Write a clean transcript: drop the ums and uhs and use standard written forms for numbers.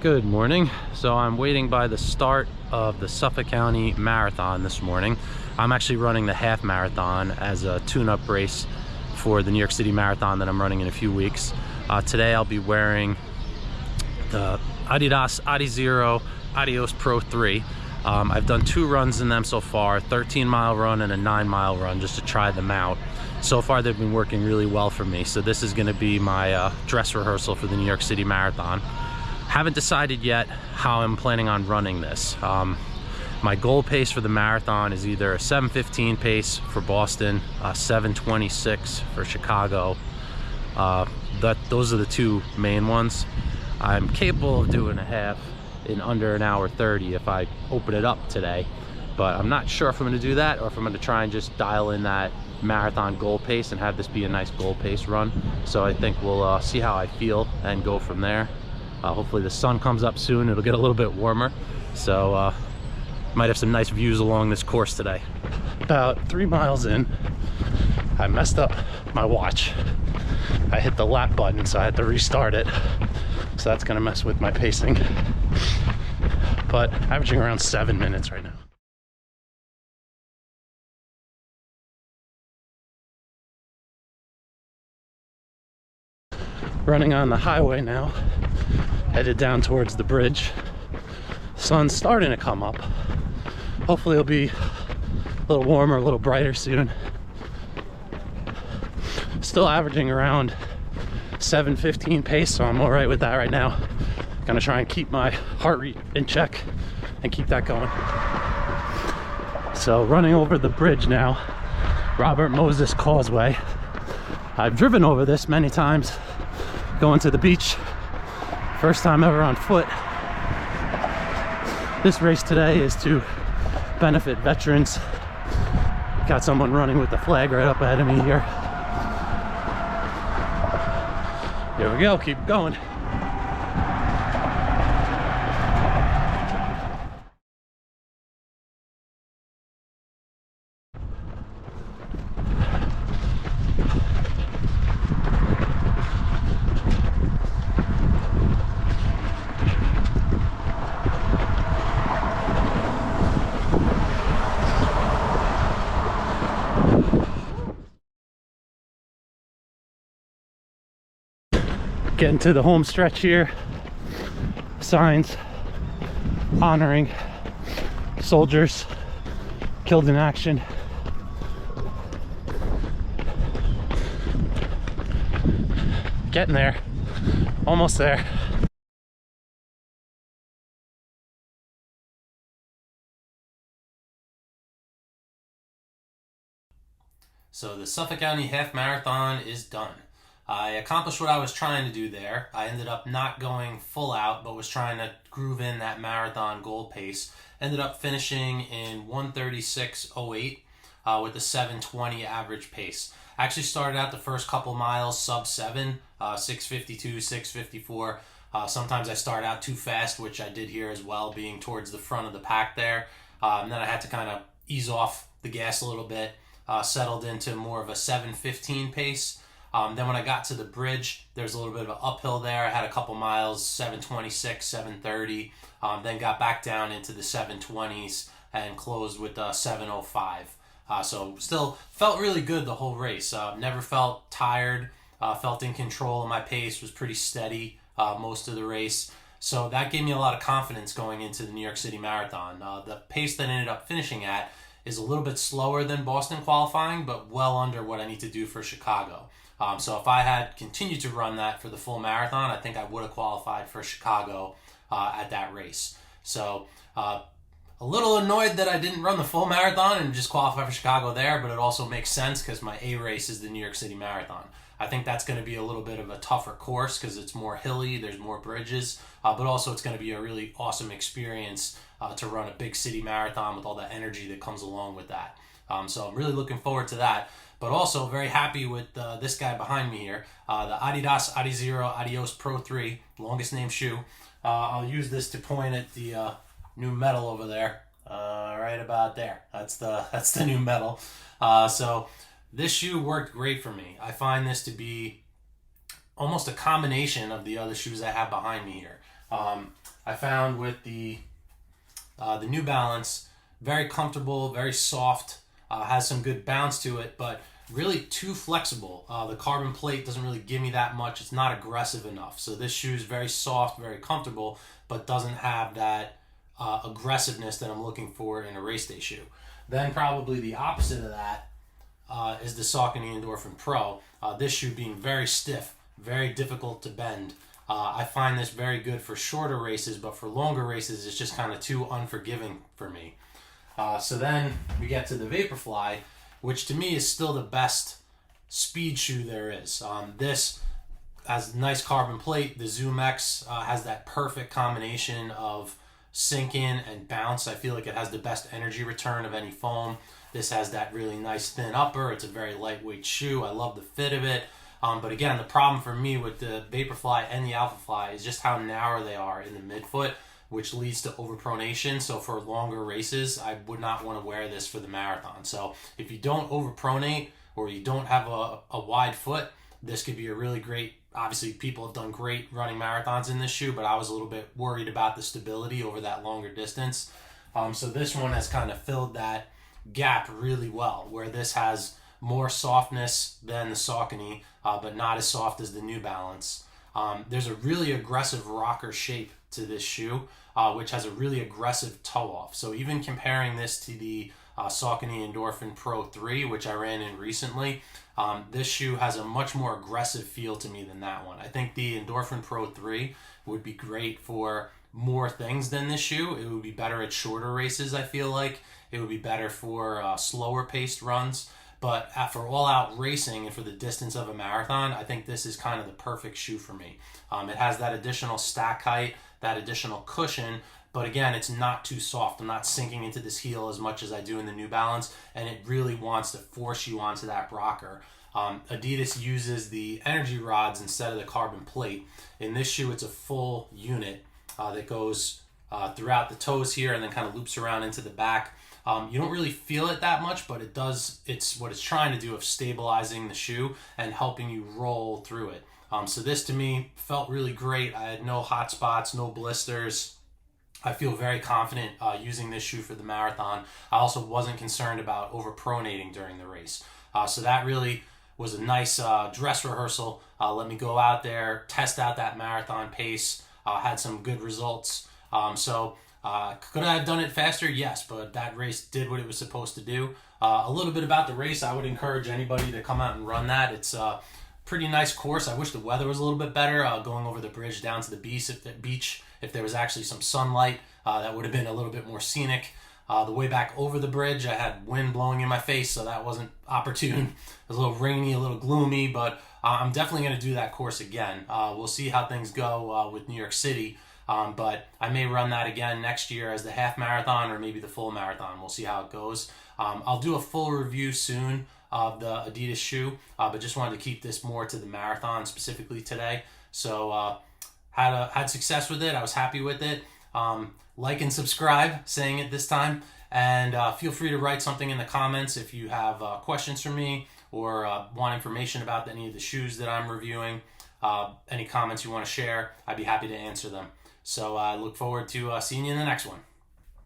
Good morning. So I'm waiting by the start of the Suffolk County Marathon this morning. I'm actually running the half marathon as a tune-up race for the New York City Marathon that I'm running in a few weeks. Today I'll be wearing the Adidas Adizero Adios Pro 3. I've done 2 runs in them so far, 13-mile run and a 9-mile run, just to try them out. So far they've been working really well for me, so this is going to be my dress rehearsal for the New York City Marathon. Haven't decided yet how I'm planning on running this. My goal pace for the marathon is either a 7:15 pace for Boston, a 7:26 for Chicago. Those are the 2 main ones. I'm capable of doing a half in under 1 hour 30 if I open it up today, but I'm not sure if I'm going to do that or if I'm going to try and just dial in that marathon goal pace and have this be a nice goal pace run. So I think we'll see how I feel and go from there. Hopefully the sun comes up soon, it'll get a little bit warmer, so might have some nice views along this course today. About 3 miles in, I messed up my watch. I hit the lap button, so I had to restart it, so that's gonna mess with my pacing, but averaging around 7 minutes right now. Running on the highway now, headed down towards the bridge. Sun's starting to come up. Hopefully it'll be a little warmer, a little brighter soon. Still averaging around 7:15 pace, so I'm all right with that right now. Gonna try and keep my heart rate in check and keep that going. So running over the bridge now, Robert Moses Causeway. I've driven over this many times going to the beach. First time ever on foot. This race today is to benefit veterans. Got someone running with the flag right up ahead of me here. Here we go, keep going. Getting to the home stretch here. Signs honoring soldiers killed in action. Getting there. Almost there. So the Suffolk County Half Marathon is done. I accomplished what I was trying to do there. I ended up not going full out, but was trying to groove in that marathon goal pace. Ended up finishing in 1:36:08 with a 7:20 average pace. Actually started out the first couple miles sub 7, 6:52, 6:54. Sometimes I start out too fast, which I did here as well, being towards the front of the pack there. And then I had to kind of ease off the gas a little bit, settled into more of a 7:15 pace. Then when I got to the bridge, there's a little bit of an uphill there. I had a couple miles, 7:26, 7:30, then got back down into the 7:20s and closed with 7:05. So still felt really good the whole race. Never felt tired, felt in control of my pace, was pretty steady most of the race. So that gave me a lot of confidence going into the New York City Marathon. The pace that I ended up finishing at is a little bit slower than Boston qualifying, but well under what I need to do for Chicago. So if I had continued to run that for the full marathon, I think I would have qualified for Chicago at that race. So a little annoyed that I didn't run the full marathon and just qualify for Chicago there, but it also makes sense because my A race is the New York City Marathon. I think that's going to be a little bit of a tougher course because it's more hilly, there's more bridges, but also it's going to be a really awesome experience to run a big city marathon with all the energy that comes along with that. So I'm really looking forward to that. But also very happy with this guy behind me here, the Adidas Adizero Adios Pro 3, longest name shoe. I'll use this to point at the new metal over there, right about there. That's the new metal. So this shoe worked great for me. I find this to be almost a combination of the other shoes I have behind me here. I found with the New Balance, very comfortable, very soft, has some good bounce to it, but really too flexible. The carbon plate doesn't really give me that much. It's not aggressive enough. So this shoe is very soft, very comfortable, but doesn't have that aggressiveness that I'm looking for in a race day shoe. Then probably the opposite of that is the Saucony Endorphin Pro. This shoe being very stiff, very difficult to bend. I find this very good for shorter races, but for longer races, it's just kind of too unforgiving for me. So then we get to the Vaporfly, which to me is still the best speed shoe there is. This has a nice carbon plate. The Zoom X has that perfect combination of sink in and bounce. I feel like it has the best energy return of any foam. This has that really nice thin upper. It's a very lightweight shoe. I love the fit of it. But again, the problem for me with the Vaporfly and the Alphafly is just how narrow they are in the midfoot, which leads to overpronation. So for longer races, I would not want to wear this for the marathon. So if you don't overpronate or you don't have a wide foot, this could be a really great, obviously people have done great running marathons in this shoe, but I was a little bit worried about the stability over that longer distance. So this one has kind of filled that gap really well, where this has more softness than the Saucony, but not as soft as the New Balance. There's a really aggressive rocker shape to this shoe, which has a really aggressive toe off. So even comparing this to the Saucony Endorphin Pro 3, which I ran in recently, this shoe has a much more aggressive feel to me than that one. I think the Endorphin Pro 3 would be great for more things than this shoe. It would be better at shorter races, I feel like. It would be better for slower paced runs. But for all-out racing and for the distance of a marathon, I think this is kind of the perfect shoe for me. It has that additional stack height, that additional cushion, but again, it's not too soft. I'm not sinking into this heel as much as I do in the New Balance, and it really wants to force you onto that rocker. Adidas uses the energy rods instead of the carbon plate. In this shoe, it's a full unit that goes throughout the toes here and then kind of loops around into the back. You don't really feel it that much, but it does. It's what it's trying to do of stabilizing the shoe and helping you roll through it. So this to me felt really great. I had no hot spots, no blisters. I feel very confident using this shoe for the marathon. I also wasn't concerned about overpronating during the race. So that really was a nice dress rehearsal. Let me go out there, test out that marathon pace, had some good results. Could I have done it faster? Yes, but that race did what it was supposed to do. A little bit about the race, I would encourage anybody to come out and run that. It's a pretty nice course. I wish the weather was a little bit better, going over the bridge down to the beach. If there was actually some sunlight, that would have been a little bit more scenic. The way back over the bridge, I had wind blowing in my face, so that wasn't opportune. It was a little rainy, a little gloomy, but I'm definitely going to do that course again. We'll see how things go with New York City. But I may run that again next year as the half marathon or maybe the full marathon. We'll see how it goes. I'll do a full review soon of the Adidas shoe, but just wanted to keep this more to the marathon specifically today. So had success with it. I was happy with it. Like and subscribe, saying it this time. And feel free to write something in the comments if you have questions for me or want information about any of the shoes that I'm reviewing. Any comments you want to share, I'd be happy to answer them. So I look forward to seeing you in the next one.